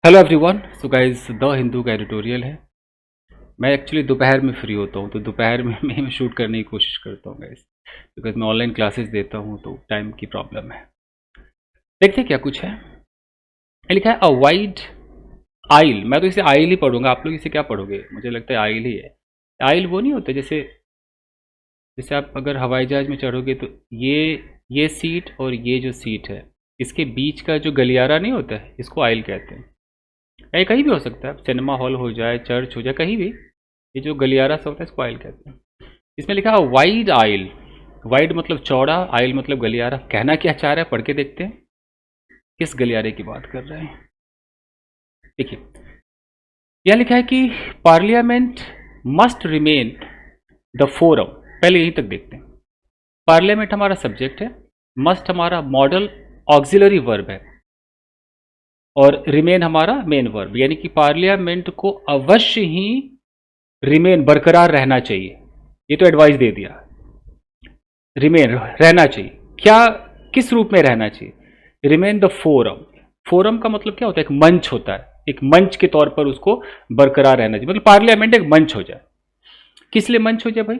Hello everyone. So guys, the Hindu का editorial है। मैं एक्चुअली दोपहर में फ्री होता हूँ, तो दोपहर में मैं शूट करने की कोशिश करता हूँ गाइस, बिकॉज मैं ऑनलाइन क्लासेस देता हूँ तो टाइम की प्रॉब्लम है। देखते हैं क्या कुछ है। ये लिखा है अ वाइड आइल। मैं तो इसे आइल ही पढ़ूंगा, आप लोग इसे क्या पढ़ोगे? मुझे लगता है आइल ही है। आइल वो नहीं होते जैसे जैसे आप अगर हवाई जहाज में चढ़ोगे तो ये सीट और ये जो सीट है, इसके बीच का जो गलियारा नहीं होता है, इसको आइल कहते हैं। ये कहीं भी हो सकता है, सिनेमा हॉल हो जाए, चर्च हो जाए, कहीं भी ये जो गलियारा सा होता है इसको आइल कहते हैं। इसमें लिखा है वाइड आइल। वाइड मतलब चौड़ा, आइल मतलब गलियारा। कहना क्या चाह रहा है, पढ़ के देखते हैं किस गलियारे की बात कर रहे हैं। देखिए, यह लिखा है कि parliament must remain the forum. पहले यहीं तक देखते हैं। पार्लियामेंट हमारा सब्जेक्ट है, मस्ट हमारा मॉडल ऑक्सिलरी वर्ब है, और रिमेन हमारा मेन वर्ब, यानी कि पार्लियामेंट को अवश्य ही रिमेन बरकरार रहना चाहिए। ये तो एडवाइस दे दिया, रिमेन रहना चाहिए। क्या, किस रूप में रहना चाहिए? Remain the forum. फोरम का मतलब क्या होता है? एक मंच होता है, एक मंच के तौर पर उसको बरकरार रहना चाहिए। मतलब पार्लियामेंट एक मंच हो जाए। किस लिए मंच हो जाए भाई?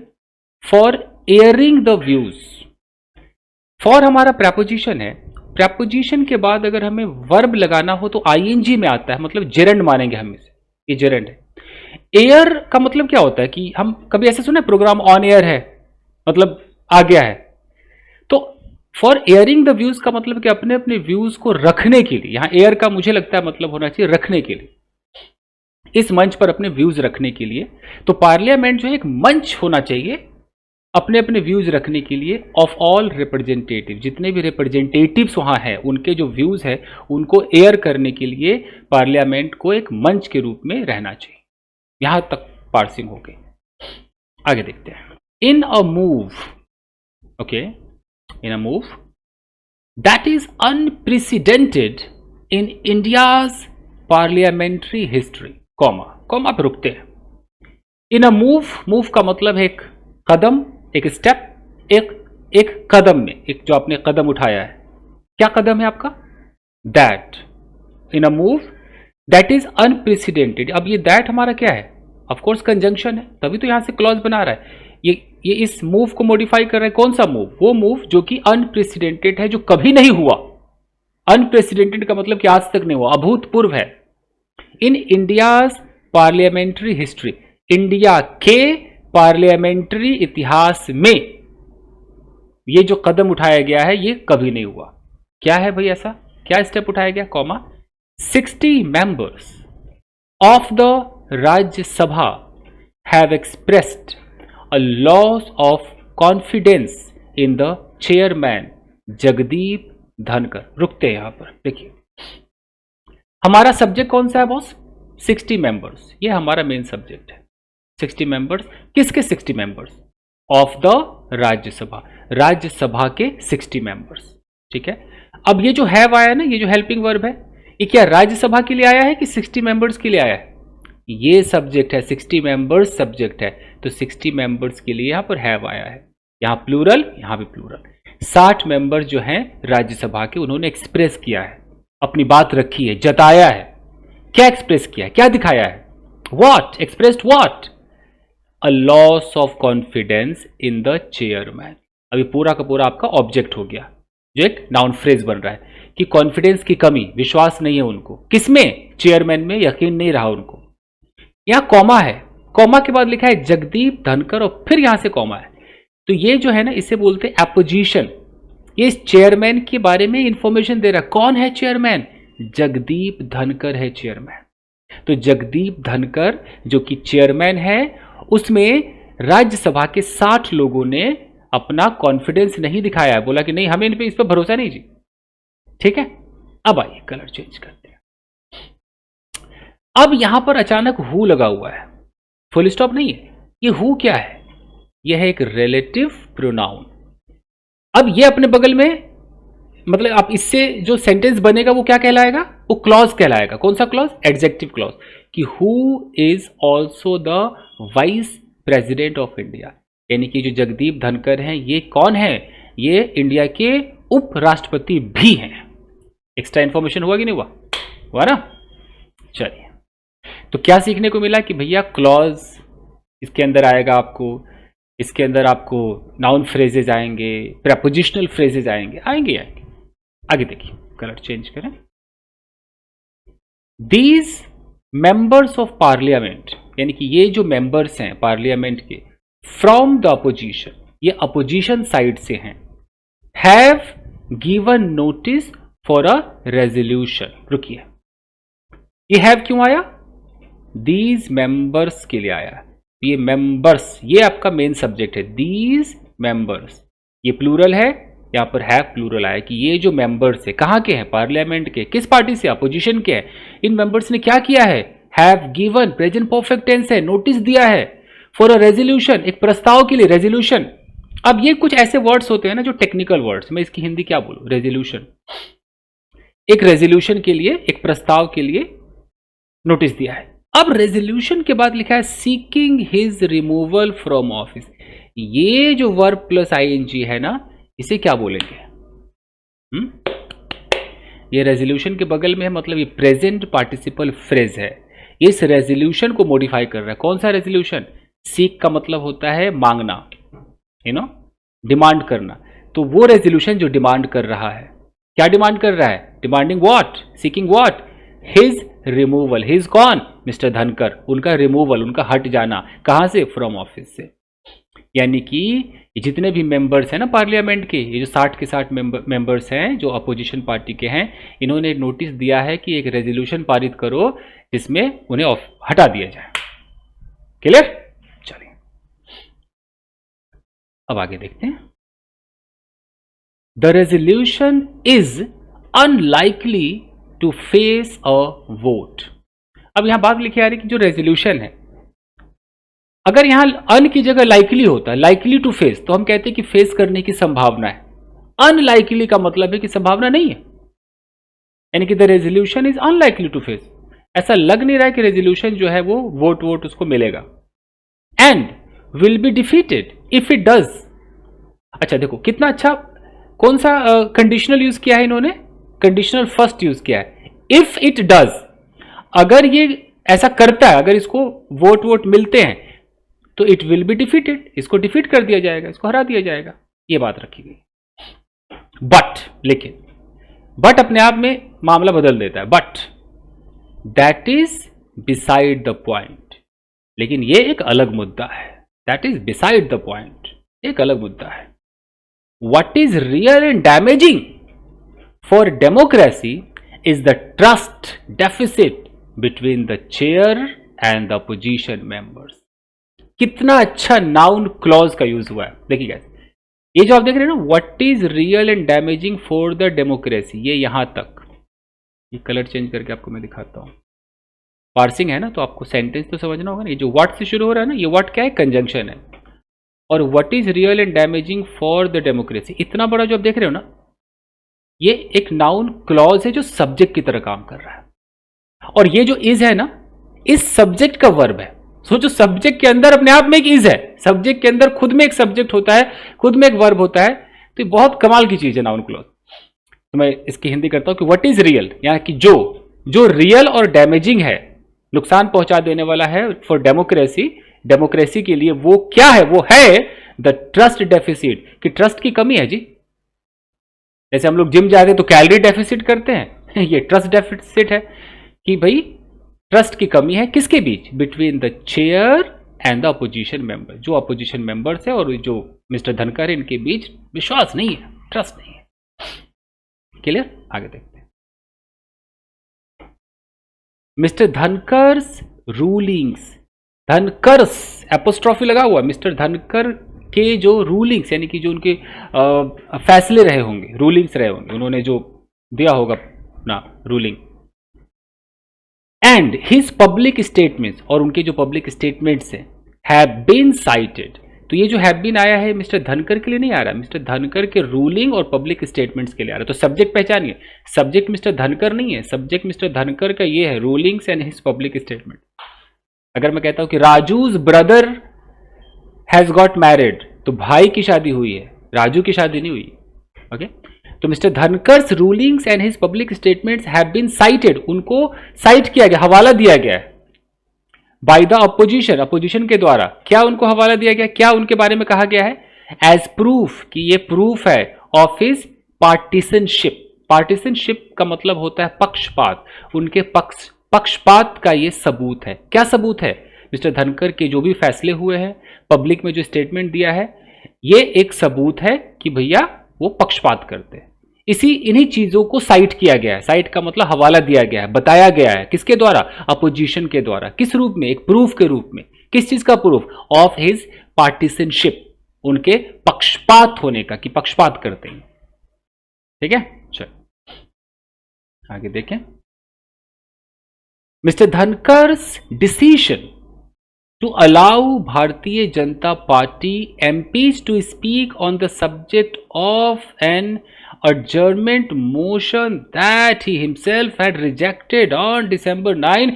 For airing the views. For हमारा प्रपोजिशन है। प्रपोजिशन के बाद अगर हमें वर्ब लगाना हो तो आईएनजी में आता है, मतलब जेरेंड मानेंगे हम इसे, ये जेरेंड है। एयर का मतलब क्या होता है कि हम कभी ऐसे सुने प्रोग्राम ऑन एयर है, मतलब आ गया है। तो फॉर एयरिंग द व्यूज का मतलब कि अपने अपने व्यूज को रखने के लिए, यहां एयर का मुझे लगता है मतलब होना चाहिए रखने के लिए, इस मंच पर अपने व्यूज रखने के लिए। तो पार्लियामेंट जो है एक मंच होना चाहिए अपने अपने व्यूज रखने के लिए, ऑफ ऑल रिप्रेजेंटेटिव। जितने भी रिप्रेजेंटेटिव्स वहां हैं उनके जो व्यूज है उनको एयर करने के लिए पार्लियामेंट को एक मंच के रूप में रहना चाहिए। यहां तक पार्सिंग हो गई। आगे देखते हैं। In a move, okay, in a move that is unprecedented in India's parliamentary history, comma comma पे रुकते हैं। इन अ मूव, मूव का मतलब है एक कदम, एक स्टेप, एक एक कदम में, एक जो आपने कदम उठाया है। क्या कदम है आपका? That. In a move that is unprecedented. अब ये दैट हमारा क्या है? ऑफ कोर्स कंजंक्शन है, तभी तो यहां से क्लॉज बना रहा है। ये इस मूव को मॉडिफाई कर रहा है। कौन सा मूव? वो मूव जो कि अनप्रेसिडेंटेड है, जो कभी नहीं हुआ। अनप्रेसिडेंटेड का मतलब कि आज तक नहीं हुआ, अभूतपूर्व है। इन इंडियाज पार्लियामेंट्री हिस्ट्री, इंडिया के पार्लियामेंट्री इतिहास में ये जो कदम उठाया गया है ये कभी नहीं हुआ। क्या है भाई ऐसा? क्या स्टेप उठाया गया? Comma 60 members of the Rajya Sabha have expressed a loss of confidence in the chairman Jagdeep धनकर। रुकते हैं यहां पर। देखिए, हमारा सब्जेक्ट कौन सा है बॉस? 60 मेंबर्स, ये हमारा मेन सब्जेक्ट है। 60 मेंबर्स, किसके 60 members? Of the Rajya Sabha, Rajya Sabha के 60 मेंबर्स। ठीक है। अब ये जो हैव आया ना, ये जो हेल्पिंग वर्ब है, ये क्या राज्यसभा के लिए आया है कि 60 मेंबर्स के लिए आया है? ये सब्जेक्ट है, 60 मेंबर्स सब्जेक्ट है, तो 60 मेंबर्स के लिए यहां पर हैव आया है। यहां प्लूरल, यहां भी प्लूरल। 60 मेंबर जो हैं राज्यसभा के, उन्होंने एक्सप्रेस किया है, अपनी बात रखी है, जताया है। क्या एक्सप्रेस किया है? क्या दिखाया है? What expressed what? A loss of confidence in the chairman. अभी पूरा का पूरा आपका ऑब्जेक्ट हो गया, जो एक नाउन फ्रेज बन रहा है कि कॉन्फिडेंस की कमी, विश्वास नहीं है उनको। किसमें? चेयरमैन में यकीन नहीं रहा उनको। यहां कॉमा है, कॉमा के बाद लिखा है जगदीप धनकर, और फिर यहां से कॉमा है। तो ये जो है ना, इसे बोलते हैं एपोजिशन। ये इस चेयरमैन के बारे में इंफॉर्मेशन दे रहा है। कौन है चेयरमैन? जगदीप धनकर है चेयरमैन। तो जगदीप धनकर जो कि चेयरमैन है, उसमें राज्यसभा के 60 लोगों ने अपना कॉन्फिडेंस नहीं दिखाया है, बोला कि नहीं हमें इस पर भरोसा नहीं जी। ठीक है। अब आइए कलर चेंज करते हैं। अब यहां पर अचानक हु लगा हुआ है, फुल स्टॉप नहीं है। ये हु क्या है? यह है एक रिलेटिव प्रोनाउन। अब ये अपने बगल में, मतलब आप इससे जो सेंटेंस बनेगा वो क्या कहलाएगा? वो क्लॉज कहलाएगा। कौन सा क्लॉज? Adjective clause. कि who is also the vice president of India, यानी कि जो जगदीप धनकर हैं ये कौन है? ये इंडिया के उपराष्ट्रपति भी हैं। एक्स्ट्रा इंफॉर्मेशन हुआ कि नहीं हुआ? हुआ ना? चलिए, तो क्या सीखने को मिला कि भैया क्लॉज इसके अंदर आएगा, आपको इसके अंदर आपको नाउन फ्रेजेज आएंगे, प्रेपोजिशनल फ्रेजेज आएंगे, आएंगे। आगे देखिए, कलर चेंज करें। दीज मेंबर्स ऑफ पार्लियामेंट, यानी कि ये जो मेंबर्स हैं पार्लियामेंट के, फ्रॉम द अपोजिशन, ये अपोजिशन साइड से हैं, have given notice for a resolution. रुकिए, ये हैव क्यों आया? दीज मेंबर्स के लिए आया। ये मेंबर्स, ये आपका मेन सब्जेक्ट है। दीज मेंबर्स, ये प्लूरल है, यहां पर हैव प्लूरल आया कि ये जो मेंबर्स है कहां के हैं? पार्लियामेंट के। किस पार्टी से? अपोजिशन के हैं। इन मेंबर्स ने क्या किया है? Have given, present perfect tense है, नोटिस दिया है फॉर अ रेजोल्यूशन, एक प्रस्ताव के लिए, रेजोल्यूशन। अब ये कुछ ऐसे वर्ड्स होते हैं ना जो टेक्निकल वर्ड्स, मैं इसकी हिंदी क्या बोलूं? रेजोल्यूशन। एक रेजोल्यूशन के लिए, एक प्रस्ताव के लिए नोटिस दिया है। अब रेजोल्यूशन के बाद लिखा है seeking his removal from office. ये जो वर्ब प्लस आईएनजी है ना, इसे क्या बोलेंगे? ये रेजोल्यूशन के बगल में है, मतलब ये प्रेजेंट पार्टिसिपल फ्रेज है। इस रेजोल्यूशन को मॉडिफाई कर रहा है। कौन सा रेजोल्यूशन? सीक का मतलब होता है मांगना, डिमांड करना। तो वो रेजोल्यूशन जो डिमांड कर रहा है, क्या डिमांड कर रहा है? Demanding what? Seeking what? His removal. His कौन? मिस्टर धनकर। उनका रिमूवल, उनका हट जाना। कहां से? फ्रॉम ऑफिस से। यानी कि जितने भी मेंबर्स हैं ना पार्लियामेंट के, ये जो 60 के 60 मेंबर्स हैं जो अपोजिशन पार्टी के हैं, इन्होंने एक नोटिस दिया है कि एक रेजोल्यूशन पारित करो जिसमें उन्हें हटा दिया जाए। क्लियर? चलिए अब आगे देखते हैं। The resolution is unlikely to face a vote. अब यहां बात लिखी आ रही कि जो रेजोल्यूशन है, अगर यहां अन की जगह लाइकली होता है, लाइकली टू फेस, तो हम कहते हैं कि फेस करने की संभावना है। अनलाइकली का मतलब है कि संभावना नहीं है, यानी कि the resolution is unlikely to face. ऐसा लग नहीं रहा है कि रेजोल्यूशन जो है वो वोट उसको मिलेगा। And will be defeated if it does. अच्छा देखो कितना अच्छा, कौन सा कंडीशनल यूज किया है इन्होंने? कंडीशनल फर्स्ट यूज किया है। इफ इट डज, अगर ये ऐसा करता है, अगर इसको वोट मिलते हैं, तो इट विल बी डिफीटेड, इसको डिफीट कर दिया जाएगा, इसको हरा दिया जाएगा। ये बात रखी गई। बट, लेकिन बट अपने आप में मामला बदल देता है। But that is beside the point. लेकिन ये एक अलग मुद्दा है। That is beside the point, एक अलग मुद्दा है। What is real and damaging for democracy is the trust deficit between the chair and the opposition members. कितना अच्छा नाउन क्लॉज का यूज हुआ है। देखिए गाइस, ये जो आप देख रहे हैं ना, what is real and damaging for the democracy, ये यहां तक, ये कलर चेंज करके आपको मैं दिखाता हूं। पार्सिंग है ना, तो आपको सेंटेंस तो समझना होगा ना। ये जो व्हाट से शुरू हो रहा है ना, ये व्हाट क्या है? कंजंक्शन है। और what is real and damaging for the democracy, इतना बड़ा जो आप देख रहे हो ना, ये एक नाउन क्लॉज है जो सब्जेक्ट की तरह काम कर रहा है। और ये जो इज है ना, इस सब्जेक्ट का वर्ब है। सोचो, सब्जेक्ट के अंदर अपने आप में एक इज है, सब्जेक्ट के अंदर खुद में एक सब्जेक्ट होता है, खुद में एक वर्ब होता है। तो ये बहुत कमाल की चीज है नाउन क्लॉज। तो मैं इसकी हिंदी करता हूं कि व्हाट इज रियल, यानी कि जो रियल और डैमेजिंग है, नुकसान पहुंचा देने वाला है फॉर डेमोक्रेसी, डेमोक्रेसी के लिए वो क्या है? वो है द ट्रस्ट डेफिसिट, कि ट्रस्ट की कमी है जी। जैसे हम लोग जिम जाते हैं तो कैलोरी डेफिसिट करते हैं, ये ट्रस्ट डेफिसिट है कि भाई ट्रस्ट की कमी है किसके बीच? Between the chair and the opposition member. जो अपोजिशन मेंबर्स है और जो मिस्टर धनकर है, इनके बीच विश्वास नहीं है, ट्रस्ट नहीं है। क्लियर? आगे देखते हैं। मिस्टर धनकर्स रूलिंग्स, धनकर्स एपोस्ट्रॉफी लगा हुआ, मिस्टर धनकर के जो रूलिंग्स, यानी कि जो उनके फैसले रहे होंगे, रूलिंग्स रहे होंगे, उन्होंने जो दिया होगा ना ruling, and his public statements, और उनके जो पब्लिक स्टेटमेंट्स हैं, हैव बीन साइटेड। तो ये जो हैव बीन आया है मिस्टर धनकर के लिए नहीं आ रहा, मिस्टर धनकर के रूलिंग और पब्लिक स्टेटमेंट्स के लिए आ रहा है। तो सब्जेक्ट पहचानिए, सब्जेक्ट मिस्टर धनकर नहीं है, सब्जेक्ट मिस्टर धनकर का ये है, rulings and his public statement. अगर मैं कहता हूं कि Raju's brother has got married, तो भाई की शादी हुई है, राजू की शादी नहीं हुई। ओके, तो mister Dhankhar's rulings and his public statements have been cited, उनको साइट किया गया, हवाला दिया गया है बाय द अपोजिशन, अपोजिशन के द्वारा। क्या उनको हवाला दिया गया, क्या उनके बारे में कहा गया है? एज प्रूफ, कि ये प्रूफ है ऑफ हिज पार्टीशनशिप। पार्टीशनशिप का मतलब होता है पक्षपात, उनके पक्षपात का ये सबूत है। क्या सबूत है? मिस्टर धनकर के जो भी फैसले हुए हैं, पब्लिक में जो स्टेटमेंट दिया है, ये एक सबूत है कि भैया वो पक्षपात करते हैं। इन्हीं चीजों को साइट किया गया है। साइट का मतलब हवाला दिया गया है, बताया गया है। किसके द्वारा? अपोजिशन के द्वारा। किस रूप में? एक प्रूफ के रूप में। किस चीज का प्रूफ? ऑफ हिज पार्टीशनशिप, उनके पक्षपात होने का, कि पक्षपात करते हैं। ठीक है, चलो आगे देखें। Mister Dhankhar's decision to allow Bharatiya Janata Party MPs to speak on the subject of an adjournment motion that he himself had rejected on December 9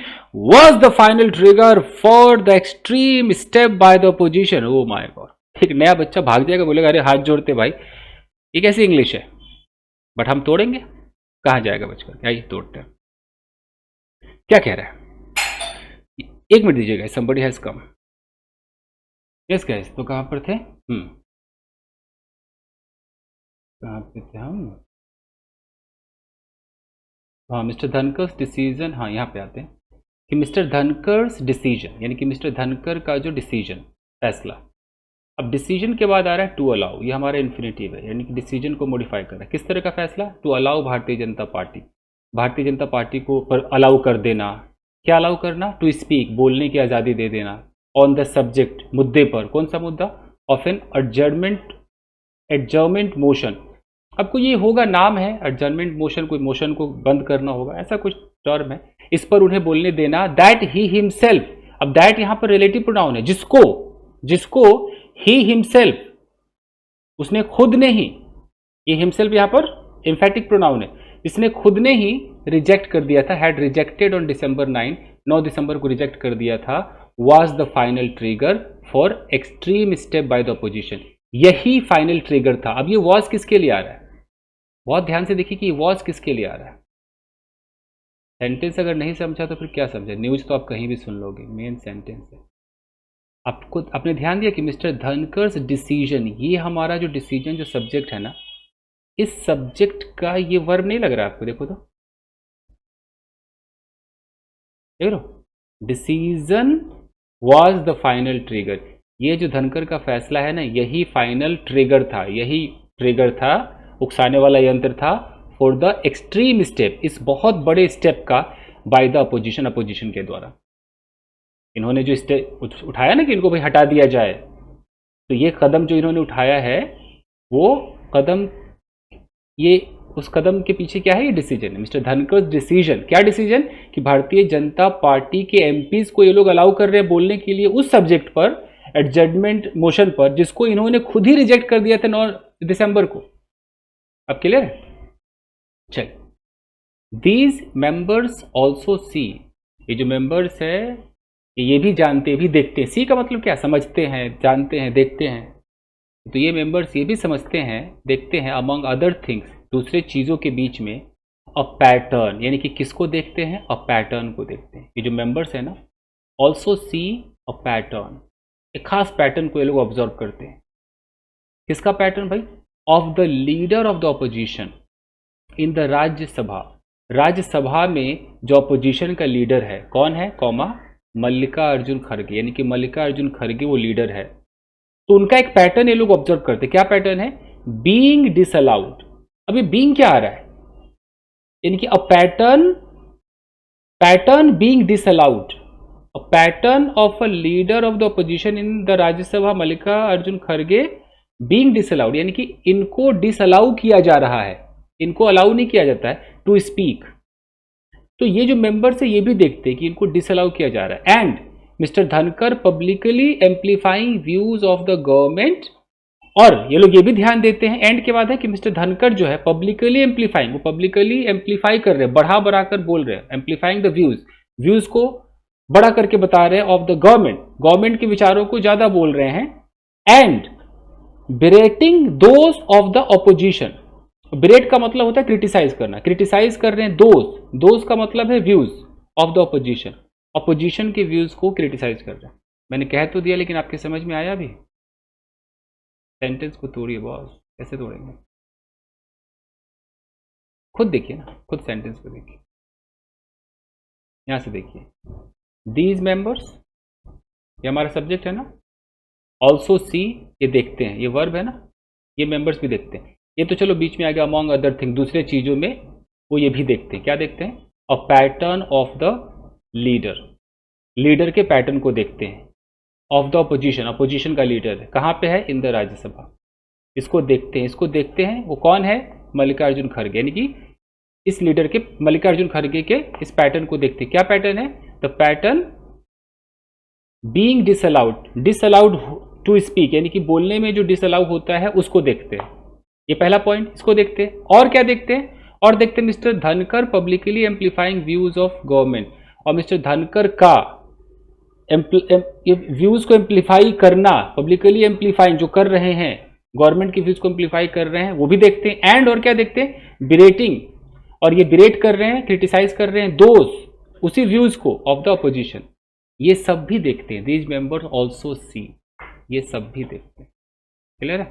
was the final trigger for the extreme step by the opposition. Oh my God! एक नया बच्चा भाग जाएगा, बोलेगा अरे हाथ जोड़ते भाई, ये कैसी इंग्लिश है, बट हम तोड़ेंगे। कहाँ जाएगा बचकर? क्या ये तोड़ते हैं? क्या कह रहा है? एक मिनट दीजिएगा, somebody has come. Yes guys, तो कहाँ पर थे? कहाँ पे थे हम? हाँ, मिस्टर धनकर्स डिसीजन, हाँ यहाँ पे आते हैं कि मिस्टर धनकर्स डिसीजन, यानी कि मिस्टर धनकर का जो डिसीजन, फैसला। अब डिसीजन के बाद आ रहा है टू अलाउ, ये हमारा इन्फिनेटिव है, यानी कि डिसीजन को मॉडिफाई कर रहा है। किस तरह का फैसला? To allow Bharatiya Janata party, Bharatiya Janata party को पर अलाउ कर देना। क्या अलाउ करना? टू स्पीक, बोलने की आज़ादी दे देना। ऑन द सब्जेक्ट, मुद्दे पर। कौन सा मुद्दा? Of an adjournment motion. अब कोई ये होगा, नाम है एडजर्नमेंट मोशन, कोई मोशन को बंद करना होगा, ऐसा कुछ टर्म है। इस पर उन्हें बोलने देना। दैट ही हिमसेल्फ, अब दैट यहां पर रिलेटिव प्रोनाउन है, जिसको ही हिमसेल्फ, उसने खुद ने ही, ये हिमसेल्फ यहां पर एम्फेटिक प्रोनाउन है, इसने खुद ने ही रिजेक्ट कर दिया था। हैड रिजेक्टेड ऑन December 9, 9 दिसंबर को रिजेक्ट कर दिया था। Was the final trigger for extreme step by the opposition, यही फाइनल ट्रिगर था। अब ये वॉज किसके लिए आ रहा है? बहुत ध्यान से देखिए कि ये वॉज किसके लिए आ रहा है। सेंटेंस अगर नहीं समझा तो फिर क्या समझे? न्यूज तो आप कहीं भी सुन लोगे, मेन सेंटेंस है। आपको, आपने ध्यान दिया कि मिस्टर धनकर्स डिसीजन, ये हमारा जो डिसीजन, जो सब्जेक्ट है ना, इस सब्जेक्ट का ये वर्ब नहीं लग रहा आपको? देखो तो, देख लो, decision was the final trigger. ये जो धनकर का फैसला है ना, यही फाइनल ट्रिगर था, यही ट्रिगर था, उकसाने वाला यंत्र था फॉर द एक्सट्रीम स्टेप, इस बहुत बड़े स्टेप का, बाय द अपोजिशन, अपोजिशन के द्वारा। इन्होंने जो स्टेप उठाया ना कि इनको भाई हटा दिया जाए, तो ये कदम जो इन्होंने उठाया है, वो कदम, ये उस कदम के पीछे क्या है? ये डिसीजन है, मिस्टर धनकर्स डिसीजन। क्या डिसीजन? कि भारतीय जनता पार्टी के एमपीज को ये लोग अलाउ कर रहे हैं बोलने के लिए उस सब्जेक्ट पर, एडजर्नमेंट मोशन पर, जिसको इन्होंने खुद ही रिजेक्ट कर दिया था 9 दिसंबर को। अब क्लियर है? चल, दीज मेंबर्स ऑल्सो सी, ये जो मेंबर्स है ये भी जानते, भी देखते हैं। सी का मतलब क्या? समझते हैं, जानते हैं, देखते हैं। तो ये मेंबर्स ये भी समझते हैं, देखते हैं, अमंग अदर थिंग्स, दूसरे चीज़ों के बीच में, अ पैटर्न, यानी कि किसको देखते हैं? अ पैटर्न को देखते हैं। ये जो मेंबर्स है ना, ऑल्सो सी अ पैटर्न, एक खास पैटर्न को ये लोग ऑब्जर्व करते हैं। किसका पैटर्न भाई? Of the leader of the opposition in the Rajya Sabha. Rajya Sabha में जो अपोजिशन का लीडर है, कौन है? कॉमा, मल्लिकार्जुन खड़गे, यानी कि मल्लिकार्जुन खड़गे वो लीडर है। तो उनका एक पैटर्न ये लोग ऑब्जर्व करते हैं। क्या पैटर्न है? Being disallowed. अब ये बीइंग क्या आ रहा है? यानी कि a pattern being disallowed, a pattern of a leader of the opposition in the Rajya Sabha Mallikarjun खड़गे बीइंग डिसअलाउड, यानी कि इनको डिसअलाउ किया जा रहा है, इनको अलाउ नहीं किया जाता है टू स्पीक। तो ये जो मेंबर्स है ये भी देखते हैं कि इनको डिसअलाउ किया जा रहा है। एंड मिस्टर धनकर publicly एम्प्लीफाइंग views of the government, और ये लोग ये भी ध्यान देते हैं, एंड के बाद है कि मिस्टर धनकर जो है पब्लिकली एम्प्लीफाइंग, वो पब्लिकली एम्प्लीफाई कर रहे हैं, बढ़ा कर बोल रहे हैं, एम्प्लीफाइंग द व्यूज को बड़ा करके बता रहे हैं, ऑफ द गवर्नमेंट के विचारों को ज्यादा बोल रहे हैं। And berating those of the opposition, berate का मतलब होता है क्रिटिसाइज करना, क्रिटिसाइज कर रहे हैं दोस्त, दोस्त का मतलब है views of the opposition, opposition के व्यूज को क्रिटिसाइज कर रहे हैं। मैंने कह तो दिया लेकिन आपके समझ में आया भी? सेंटेंस को तोड़िए बॉस, कैसे तोड़ेंगे? खुद देखिए ना, खुद सेंटेंस को देखिए, यहां से देखिए, दीज मेंबर्स, ये हमारा सब्जेक्ट है ना, ऑल्सो सी, ये देखते हैं, ये वर्ब है ना, ये मेंबर्स भी देखते हैं, ये तो चलो बीच में आ गया, अमॉन्ग अदर थिंग, दूसरे चीजों में वो ये भी देखते हैं, क्या देखते हैं? A pattern of the leader, leader के पैटर्न को देखते हैं, ऑफ द अपोजिशन, अपोजिशन का लीडर है, कहाँ पे है? इन द राज्यसभा, इसको देखते हैं, इसको देखते हैं, वो कौन है? मल्लिकार्जुन खड़गे, यानी कि इस लीडर के, मल्लिकार्जुन खड़गे के इस पैटर्न को देखते हैं। क्या पैटर्न है? The pattern being disallowed, disallowed to speak, यानी कि बोलने में जो डिसअलाउ होता है उसको देखते हैं, ये पहला पॉइंट, इसको देखते हैं। और क्या देखते हैं? और देखते हैं mister Dhankhar publicly amplifying views of government, और मिस्टर धनखड़ का व्यूज को एम्पलीफाई करना, पब्लिकली एम्पलीफाइंग जो कर रहे हैं, गवर्नमेंट की व्यूज को एम्पलीफाई कर रहे हैं, वो भी देखते हैं। एंड और क्या देखते हैं? बिरेटिंग, और ये बिरेट कर रहे हैं, क्रिटिसाइज कर रहे हैं दोस्त उसी व्यूज को ऑफ द अपोजिशन, ये सब भी देखते हैं। दीज मेंबर्स ऑल्सो सी, ये सब भी देखते हैं। क्लियर है?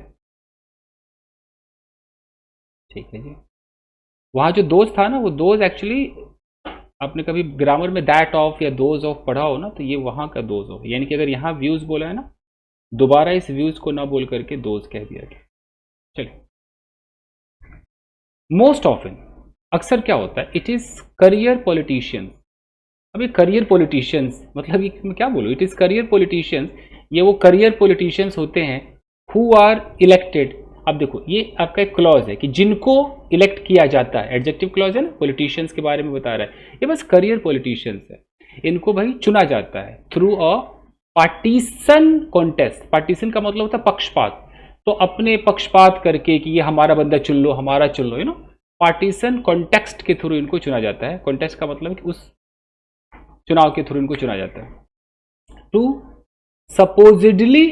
ठीक है जी। वहां जो दोस्त था ना, वो दोस्त एक्चुअली, आपने कभी ग्रामर में दैट ऑफ या दोज ऑफ पढ़ा हो ना, तो ये वहां का दोज ऑफ, यानी कि अगर यहाँ व्यूज बोला है ना, दोबारा इस व्यूज को ना बोल करके दोज कह दिया गया। चलिए, मोस्ट ऑफन, अक्सर क्या होता है? It is career politicians. अब ये करियर पॉलिटिशियंस मतलब ये मैं क्या बोलूँ, इट इज करियर पॉलिटिशियंस, ये वो करियर पॉलिटिशियंस होते हैं हु आर इलेक्टेड। अब देखो, ये आपका एक क्लॉज है कि जिनको इलेक्ट किया जाता है, एडजेक्टिव क्लॉज है ना, पॉलिटिशियंस के बारे में बता रहा है, ये बस करियर पॉलिटिशियंस है, इनको भाई चुना जाता है through a partition contest. Partition का मतलब होता है पक्षपात, तो अपने पक्षपात करके कि ये हमारा बंदा चुन लो, हमारा चुन लो, यू नो, पार्टीशन कॉन्टेक्स्ट के थ्रू इनको चुना जाता है। कॉन्टेक्स्ट का मतलब कि उस चुनाव के थ्रू इनको चुना जाता है। To supposedly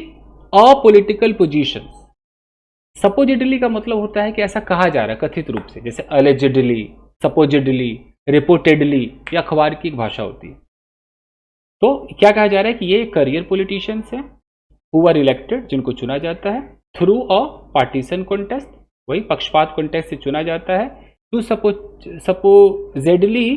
apolitical positions, supposedly का मतलब होता है कि ऐसा कहा जा रहा है कथित रूप से, जैसे अलेजिडली, सपोजिडली, रिपोर्टेडली, ये अखबार की एक भाषा होती है। तो क्या कहा जा रहा है कि ये करियर पॉलिटिशियंस हैं हु आर इलेक्टेड, जिनको चुना जाता है थ्रू अ पार्टीशन कॉन्टेस्ट, वही पक्षपात कॉन्टेस्ट से चुना जाता है। टू सपोजिडली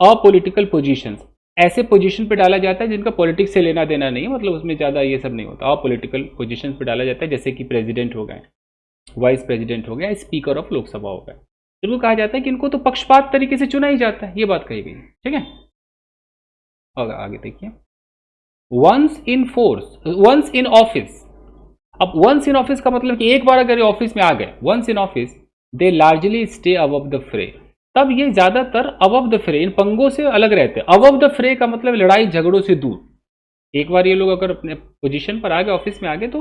अपोलिटिकल पोजीशंस, ऐसे पोजीशन पे डाला जाता है जिनका पॉलिटिक्स से लेना देना नहीं है, मतलब उसमें ज़्यादा ये सब नहीं होता, अपोलिटिकल पोजीशन पे डाला जाता है, जैसे कि प्रेसिडेंट हो गए, वाइस प्रेसिडेंट हो गया, स्पीकर ऑफ लोकसभा हो गया, जिनको कहा जाता है कि इनको तो पक्षपात तरीके से चुना ही जाता है, ये बात कही गई। ठीक है, और आगे देखिए, once in force, once in office. अब वंस इन ऑफिस का मतलब कि एक बार अगर ऑफिस में आ गए, once in office, they largely stay above the fray, तब ये ज्यादातर अबव द फ्रे, इन पंगों से अलग रहते हैं। अबव द फ्रे का मतलब लड़ाई झगड़ों से दूर, एक बार ये लोग अगर अपने पोजीशन पर आ गए, ऑफिस में आ गए, तो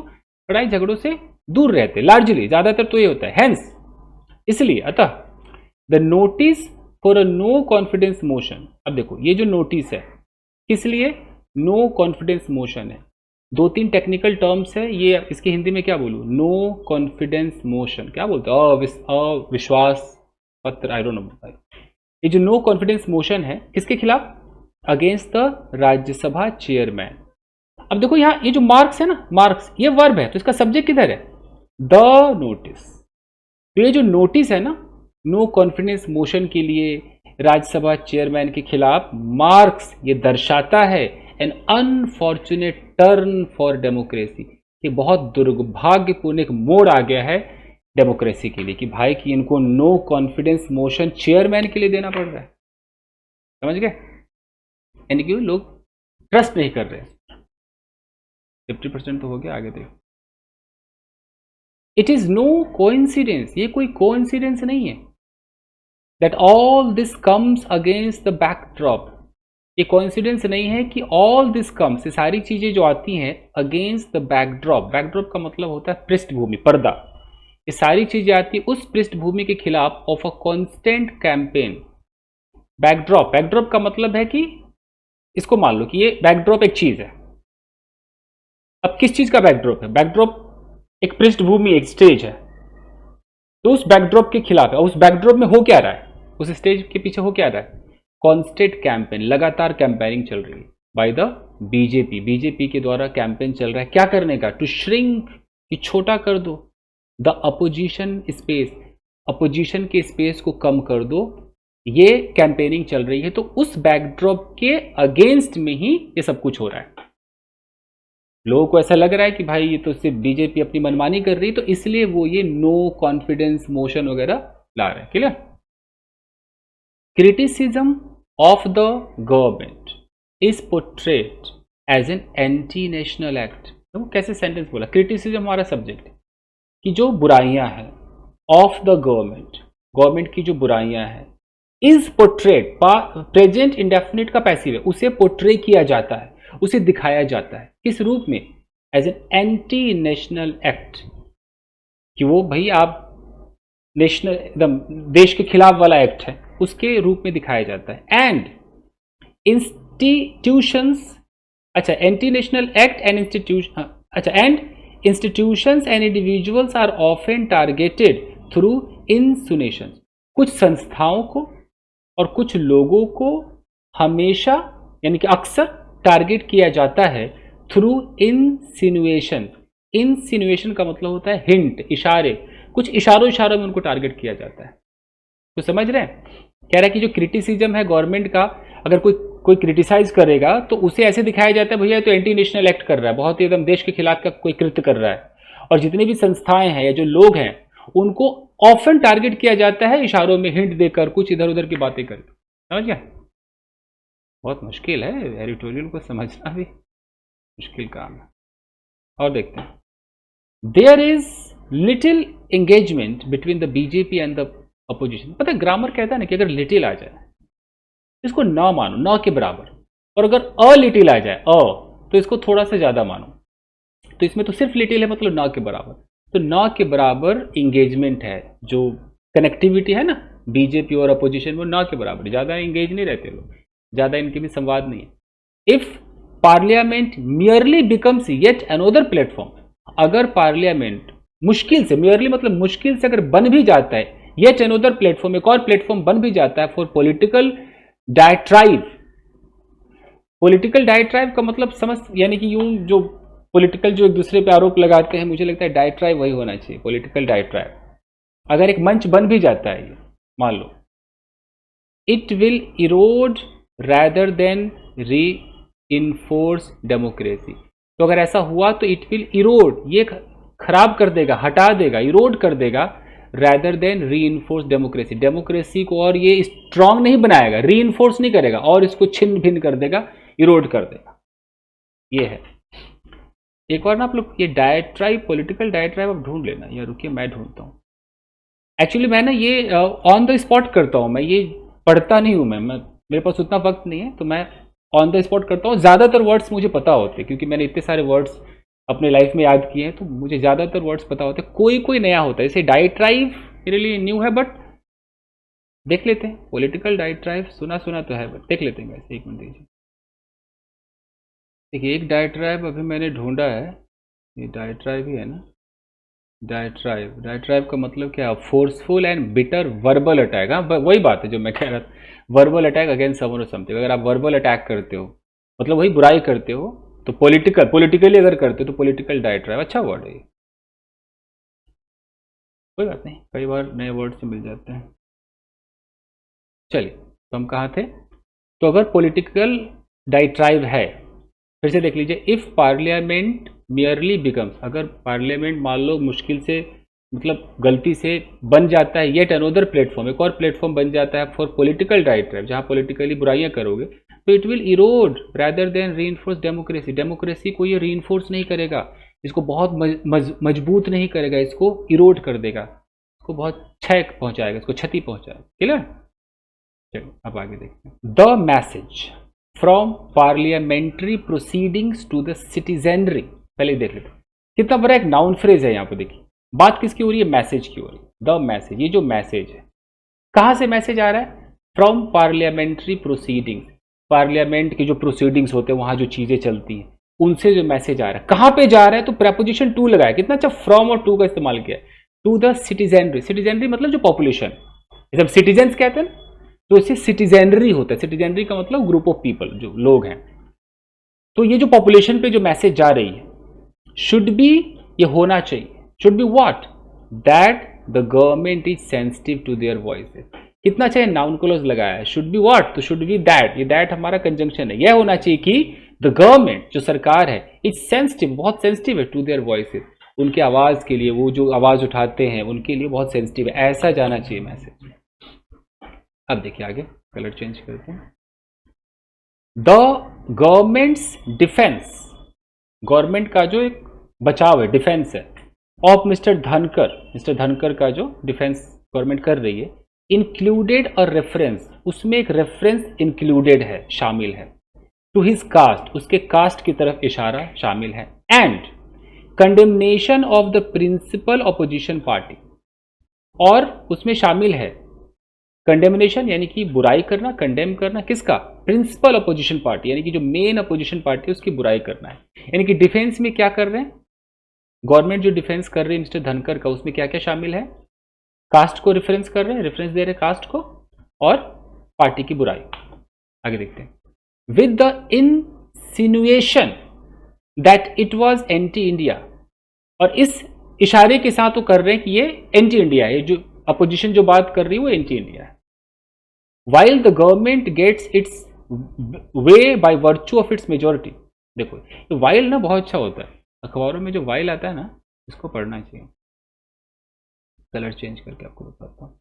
लड़ाई झगड़ों से दूर रहते, लार्जली, ज्यादातर तो ये होता है। हेंस, इसलिए, अतः the notice for a no confidence motion. अब देखो, ये जो नोटिस है किस लिए? नो कॉन्फिडेंस मोशन है। दो तीन टेक्निकल टर्म्स है ये, इसकी हिंदी में क्या बोलूं? नो कॉन्फिडेंस मोशन, क्या बोलते हैं? अविश्वास पत्र, आई डोंट नो। ये जो नो कॉन्फिडेंस मोशन है किसके खिलाफ? Against the Rajya Sabha chairman. अब देखो यहाँ ये जो मार्क्स है ना, मार्क्स ये वर्ब है, तो इसका सब्जेक्ट किधर है? The notice. तो ये जो नोटिस है ना, नो कॉन्फिडेंस मोशन के लिए राज्यसभा चेयरमैन के खिलाफ, मार्क्स ये दर्शाता है an unfortunate turn for democracy, ये बहुत दुर्भाग्यपूर्ण एक मोड़ आ गया है डेमोक्रेसी के लिए, कि भाई कि इनको नो कॉन्फिडेंस मोशन चेयरमैन के लिए देना पड़ रहा है। समझ गए? यानी कि लोग ट्रस्ट नहीं कर रहे। 50% तो हो गया, आगे देखो। इट इज नो कोइंसिडेंस, ये कोई कोइंसिडेंस नहीं है, that all this comes against the backdrop, ये कोइंसिडेंस नहीं है कि ऑल दिस कम्स, ये सारी चीजें जो आती हैं अगेंस्ट द बैकड्रॉप, बैकड्रॉप का मतलब होता है पृष्ठभूमि, पर्दा, ये सारी चीजें आती है उस पृष्ठभूमि के खिलाफ of a constant campaign. Backdrop, backdrop का मतलब है कि इसको मान लो कि ये बैकड्रॉप एक चीज है। अब किस चीज का बैकड्रॉप है? बैकड्रॉप एक पृष्ठभूमि, एक स्टेज है, तो उस बैकड्रॉप के खिलाफ है। उस बैकड्रॉप में हो क्या रहा है, उस स्टेज के पीछे हो क्या रहा है, कॉन्स्टेंट कैंपेन, लगातार कैंपेनिंग चल रही है बाय द बीजेपी। बीजेपी के द्वारा कैंपेन चल रहा है क्या करने का, टू श्रिंक, कि छोटा कर दो, द अपोजिशन स्पेस, अपोजिशन के स्पेस को कम कर दो, ये कैंपेनिंग चल रही है। तो उस बैकड्रॉप के अगेंस्ट में ही ये सब कुछ हो रहा है। लोगों को ऐसा लग रहा है कि भाई ये तो सिर्फ बीजेपी अपनी मनमानी कर रही, तो इसलिए वो ये नो कॉन्फिडेंस मोशन वगैरह ला रहे हैं। Clear. Criticism of the government is portrayed as an anti national act. तो कैसे सेंटेंस बोला, क्रिटिसिज्म हमारा सब्जेक्ट है कि जो बुराइयां हैं ऑफ द गवर्नमेंट, गवर्नमेंट की जो बुराइयां हैं, इज पोर्ट्रेट, प्रेजेंट इंडेफिनिट का पैसिव है, उसे पोर्ट्रे किया जाता है, उसे दिखाया जाता है किस रूप में, as an anti national act, कि वो भाई आप नेशनल एकदम देश के खिलाफ वाला एक्ट है, उसके रूप में दिखाया जाता है। एंड इंस्टीट्यूशंस, अच्छा anti national act and institution, अच्छा and institutions and individuals are often targeted through insinuation. कुछ संस्थाओं को और कुछ लोगों को हमेशा यानी कि अक्सर टारगेट किया जाता है थ्रू इंसिनुएशन। इंसिनुएशन का मतलब होता है हिंट, इशारे, कुछ इशारों में उनको टारगेट किया जाता है। तो समझ रहे हैं, कह रहा है कि जो क्रिटिसिज्म है गवर्नमेंट का, अगर कोई क्रिटिसाइज करेगा तो उसे ऐसे दिखाया जाता है भैया तो एंटी नेशनल एक्ट कर रहा है, बहुत ही एकदम देश के खिलाफ का कोई कृत्य कर रहा है। और जितने भी संस्थाएं हैं या जो लोग हैं उनको ऑफन टारगेट किया जाता है इशारों में, हिंट देकर, कुछ इधर उधर की बातें करके। समझ गया। बहुत मुश्किल है एडिटोरियल को समझना, भी मुश्किल काम है। और देखते हैं, there is little engagement between the BJP and the opposition. पता है ग्रामर कहता है ना कि अगर लिटिल आ जाए इसको न मानो, न के बराबर, और अगर अ लिटिल आ जाए तो इसको थोड़ा सा ज्यादा मानो। तो इसमें तो सिर्फ लिटिल है, मतलब न के बराबर। तो न के बराबर इंगेजमेंट है, जो कनेक्टिविटी है ना बीजेपी और अपोजिशन में, न के बराबर, ज्यादा इंगेज नहीं रहते लोग, ज्यादा इनके भी संवाद नहीं है। If parliament merely becomes yet another platform, अगर पार्लियामेंट मुश्किल से, मियरली मतलब मुश्किल से अगर बन भी जाता है, येट अनोदर प्लेटफॉर्म, एक और प्लेटफॉर्म बन भी जाता है फॉर पॉलिटिकल डायट्राइव। पॉलिटिकल डायट्राइव का मतलब समझ, यानी कि यूं जो पॉलिटिकल जो एक दूसरे पे आरोप लगाते हैं, मुझे लगता है डायट्राइव वही होना चाहिए, पॉलिटिकल डायट्राइव। अगर एक मंच बन भी जाता है, मान लो, it will erode rather than reinforce democracy। तो अगर ऐसा हुआ तो इट विल इरोड, ये खराब कर देगा, हटा देगा, इरोड कर देगा, rather than reinforce democracy, democracy को और ये स्ट्रांग नहीं बनाएगा, रीइंफोर्स नहीं करेगा, और इसको छिन्न भिन्न कर देगा, इरोड कर देगा। ये है। एक और ना आप लोग ये डायट्राइव, पॉलिटिकल डायट्राइव आप ढूंढ लेना, या रुकिए मैं ढूंढता हूँ। एक्चुअली मैं ना ये ऑन द स्पॉट करता हूँ, मैं ये पढ़ता नहीं हूँ, मैं मेरे पास उतना वक्त नहीं है, तो मैं ऑन द स्पॉट करता हूँ। ज़्यादातर वर्ड्स मुझे पता होते, क्योंकि मैंने इतने सारे वर्ड्स अपने लाइफ में याद किए हैं, तो मुझे ज़्यादातर वर्ड्स पता होते हैं। कोई कोई नया होता है, जैसे डायट्राइव मेरे लिए न्यू है, बट देख लेते हैं। पॉलिटिकल डायट्राइव सुना तो है, बट देख लेते हैं वैसे। एक मिनट दीजिए। देखिए, एक डायट्राइव अभी मैंने ढूंढा है, ये डायट्राइव ही है ना, डायट्राइव का मतलब क्या है, forceful and bitter verbal attack. हाँ, वही बात है जो मैं कह रहा था, वर्बल अटैक अगेंस्ट समवन और समथिंग। अगर आप वर्बल अटैक करते हो, मतलब वही बुराई करते हो, तो पॉलिटिकली अगर करते हो तो पॉलिटिकल डायट्राइव। अच्छा वर्ड है ये, कोई बात नहीं, कई बार नए वर्ड से मिल जाते हैं। चलिए, तो हम कहाँ थे, तो अगर पॉलिटिकल डायट्राइव है, फिर से देख लीजिए, इफ पार्लियामेंट मियरली बिकम्स, अगर पार्लियामेंट मान लो मुश्किल से, मतलब गलती से बन जाता है, येट अनोदर प्लेटफॉर्म, एक और प्लेटफॉर्म बन जाता है फॉर पॉलिटिकल डायट्राइव, जहां पॉलिटिकली बुराइयां करोगे, तो it will Erode rather than reinforce democracy. Democracy को ये रीइंफोर्स नहीं करेगा, इसको बहुत मजबूत नहीं करेगा, इसको इरोड कर देगा, इसको बहुत क्षय पहुंचाएगा, इसको क्षति पहुंचाएगा। क्लियर। चलो अब आगे देखते हैं। The message from parliamentary proceedings to the citizenry, पहले देख लेते हैं। कितना बड़ा एक नाउन फ्रेज है यहाँ पे, देखिए बात किसकी हो रही है, मैसेज की हो रही है। द मैसेज, ये जो मैसेज है, कहाँ से मैसेज आ रहा है, फ्रॉम पार्लियामेंट्री प्रोसीडिंग्स, पार्लियामेंट की जो प्रोसीडिंग्स होते हैं, वहां जो चीजें चलती हैं, उनसे जो मैसेज आ रहा है, कहाँ पे जा रहा है, तो प्रेपोजिशन टू लगाया, कितना अच्छा फ्रॉम और टू का इस्तेमाल किया है। To the citizenry. सिटीजनरी मतलब जो पॉपुलेशन, जब सिटीजन्स कहते हैं ना, तो इससे सिटीजनरी होता है। सिटीजनरी का मतलब ग्रुप ऑफ पीपल, जो लोग हैं। तो ये जो पॉपुलेशन पे जो मैसेज जा रही है, शुड बी, ये होना चाहिए, should be what, that the government is sensitive to their voices. कितना चाहिए, नाउन क्लॉज लगाया है, शुड बी व्हाट, तो शुड बी दैट, ये दैट हमारा कंजंक्शन है। यह होना चाहिए कि द गवर्नमेंट, जो सरकार है, इज सेंसिटिव, बहुत सेंसिटिव है, टू देयर वॉइसेस, उनके आवाज के लिए, वो जो आवाज उठाते हैं उनके लिए बहुत सेंसिटिव है, ऐसा जाना चाहिए मैसेज। अब देखिए आगे, कलर चेंज करते हैं। द गवर्नमेंट्स डिफेंस, गवर्नमेंट का जो एक बचाव है, डिफेंस है, ऑफ मिस्टर धनकर, मिस्टर धनकर का जो डिफेंस गवर्नमेंट कर रही है, इंक्लूडेड अ रेफरेंस, उसमें एक रेफरेंस इंक्लूडेड है, शामिल है, टू हिज कास्ट, उसके कास्ट की तरफ इशारा शामिल है, and condemnation of the principal opposition party, और उसमें शामिल है कंडेमनेशन यानी कि बुराई करना, कंडेम करना, किसका, प्रिंसिपल अपोजिशन पार्टी, यानी कि जो मेन अपोजिशन पार्टी है उसकी बुराई करना है। यानी कि डिफेंस में क्या कर रहे हैं, गवर्नमेंट जो डिफेंस कर रही है मिस्टर धनकर का, उसमें क्या क्या शामिल है, कास्ट को रेफरेंस कर रहे हैं, रेफरेंस दे रहे हैं कास्ट को, और पार्टी की बुराई। आगे देखते हैं। With the insinuation that it was anti India, और इस इशारे के साथ वो कर रहे हैं कि ये एंटी इंडिया है, जो अपोजिशन जो बात कर रही है वो एंटी इंडिया है। While the government gets its way by virtue of its majority. देखो तो वाइल ना बहुत अच्छा होता है, अखबारों में जो वाइल आता है ना, इसको पढ़ना चाहिए। कलर चेंज करके आपको बताता हूँ।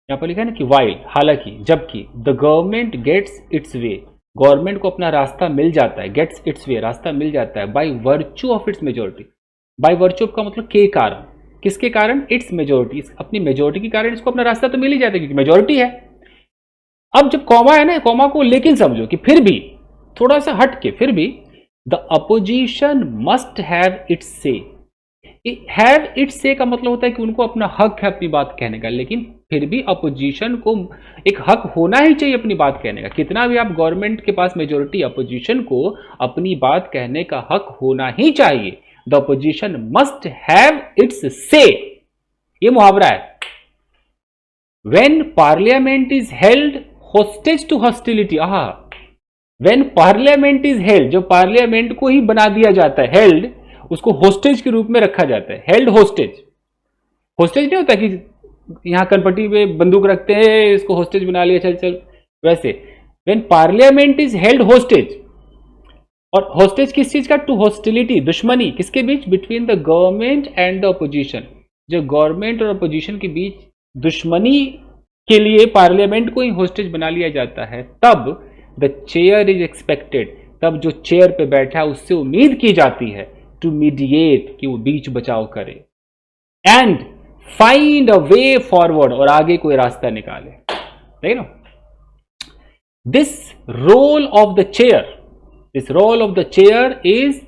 यहाँ पर लिखा है ना कि वाइल, हालांकि, जबकि, the government gets its way, government को अपना रास्ता मिल जाता है, गेट्स इट्स वे, रास्ता मिल जाता है, bye virtue of its majority. Bye virtue of का मतलब के कारण, किसके कारण, इट्स मेजोरिटी, अपनी मेजोरिटी के कारण इसको अपना रास्ता तो मिल ही जाता है क्योंकि मेजोरिटी है। अब जब कॉमा है ना, कॉमा को लेकिन समझो कि फिर भी थोड़ा सा हट के, फिर भी the opposition must have its से। हैव इट्स से का मतलब होता है कि उनको अपना हक है अपनी बात कहने का, लेकिन फिर भी अपोजिशन को एक हक होना ही चाहिए अपनी बात कहने का। कितना भी आप गवर्नमेंट के पास मेजोरिटी, अपोजिशन को अपनी बात कहने का हक होना ही चाहिए। The opposition must have its say, ये मुहावरा है। When parliament is held hostage to hostility, आहा, व्हेन पार्लियामेंट इज हेल्ड, जो पार्लियामेंट को ही बना दिया जाता है, हेल्ड, उसको होस्टेज के रूप में रखा जाता है, हेल्ड होस्टेज। होस्टेज नहीं होता कि यहां कनपट्टी पे बंदूक रखते हैं, इसको होस्टेज बना लिया, चल चल, वैसे when parliament is held hostage, और होस्टेज किस चीज का, टू हॉस्टिलिटी, दुश्मनी, किसके बीच, between the government and the opposition, जो गवर्नमेंट और अपोजिशन के बीच दुश्मनी के लिए पार्लियामेंट को ही होस्टेज बना लिया जाता है, तब द चेयर इज एक्सपेक्टेड, तब जो चेयर पे बैठा है उससे उम्मीद की जाती है, टू मीडिएट, कि वो बीच बचाव करे, and find a way forward, और आगे कोई रास्ता निकाले। देख लो, this role of the chair, this role of the chair is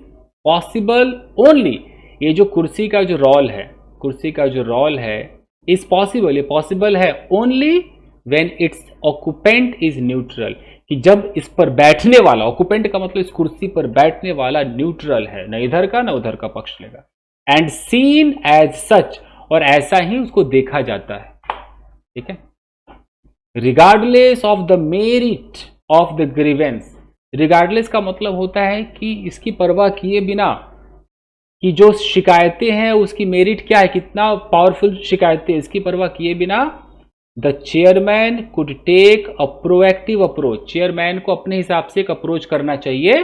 possible only, ये जो कुर्सी का जो रोल है, कुर्सी का जो रोल है, इज पॉसिबल, ये पॉसिबल है only when it's occupant is neutral, कि जब इस पर बैठने वाला, ऑक्यूपेंट का मतलब इस कुर्सी पर बैठने वाला न्यूट्रल है, न इधर का न उधर का पक्ष लेगा, एंड सीन एज सच, और ऐसा ही उसको देखा जाता है, ठीक है। Regardless of the merit of the grievance, regardless का मतलब होता है कि इसकी परवाह किए बिना कि जो शिकायतें हैं उसकी मेरिट क्या है, कितना पावरफुल शिकायतें, इसकी परवाह किए बिना the chairman could take a proactive approach, chairman को अपने हिसाब से एक अप्रोच करना चाहिए,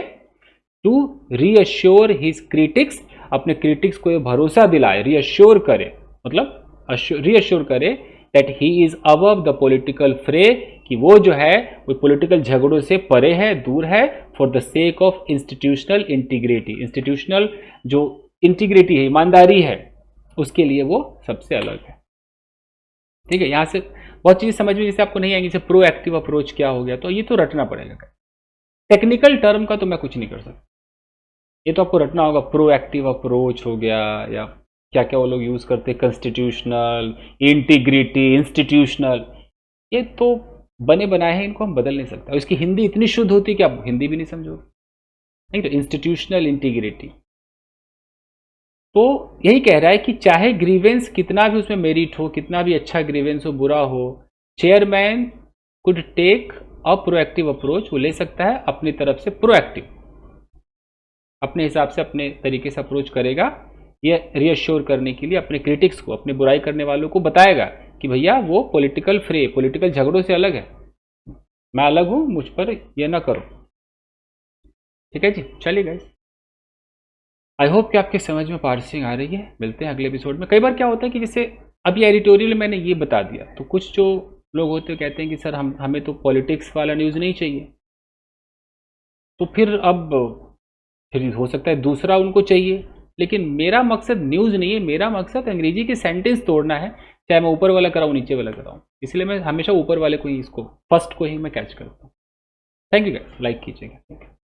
टू रीअश्योर हिज क्रिटिक्स, अपने क्रिटिक्स को ये भरोसा दिलाए, रीअश्योर करे, मतलब रीअश्योर करे that he is above the political fray, कि वो जो है वो पॉलिटिकल झगड़ों से परे है, दूर है, for the sake of institutional integrity, institutional जो इंटीग्रिटी है, ईमानदारी है, उसके लिए वो सबसे अलग है, ठीक है। यहां से बहुत चीज समझ में जैसे आपको नहीं आएंगी, जैसे प्रोएक्टिव अप्रोच क्या हो गया, तो ये तो रटना पड़ेगा। टेक्निकल टर्म का तो मैं कुछ नहीं कर सकता, ये तो आपको रटना होगा। प्रोएक्टिव अप्रोच हो गया, या क्या क्या वो लोग यूज करते हैं, कंस्टिट्यूशनल, इंटीग्रिटी, इंस्टीट्यूशनल, ये तो बने बनाए हैं, इनको हम बदल नहीं सकते। और इसकी हिंदी इतनी शुद्ध होती है कि आप हिंदी भी नहीं समझोगे, नहीं तो इंस्टीट्यूशनल इंटीग्रिटी, तो यही कह रहा है कि चाहे ग्रीवेंस कितना भी उसमें मेरिट हो, कितना भी अच्छा ग्रीवेंस हो, बुरा हो, chairman could take a proactive approach, वो ले सकता है अपनी तरफ से प्रोएक्टिव, अपने हिसाब से अपने तरीके से अप्रोच करेगा, ये रीअश्योर करने के लिए अपने क्रिटिक्स को, अपने बुराई करने वालों को बताएगा कि भैया वो पॉलिटिकल झगड़ों से अलग है, मैं अलग हूं, मुझ पर ये ना करो। ठीक है जी, चलिए गाइस, आई होप कि आपके समझ में पार्सिंग आ रही है। मिलते हैं अगले एपिसोड में। कई बार क्या होता है कि जैसे अभी एडिटोरियल मैंने ये बता दिया, तो कुछ जो लोग होते हैं कहते हैं कि सर हमें तो पॉलिटिक्स वाला न्यूज़ नहीं चाहिए, तो फिर हो सकता है दूसरा उनको चाहिए। लेकिन मेरा मकसद न्यूज़ नहीं है, मेरा मकसद अंग्रेजी के सेंटेंस तोड़ना है, चाहे मैं ऊपर वाला कराऊँ नीचे वाला कराऊँ, इसलिए मैं हमेशा ऊपर वाले को ही, इसको फर्स्ट को ही मैं कैच करता हूँ। थैंक यू गाइस, लाइक कीजिएगा।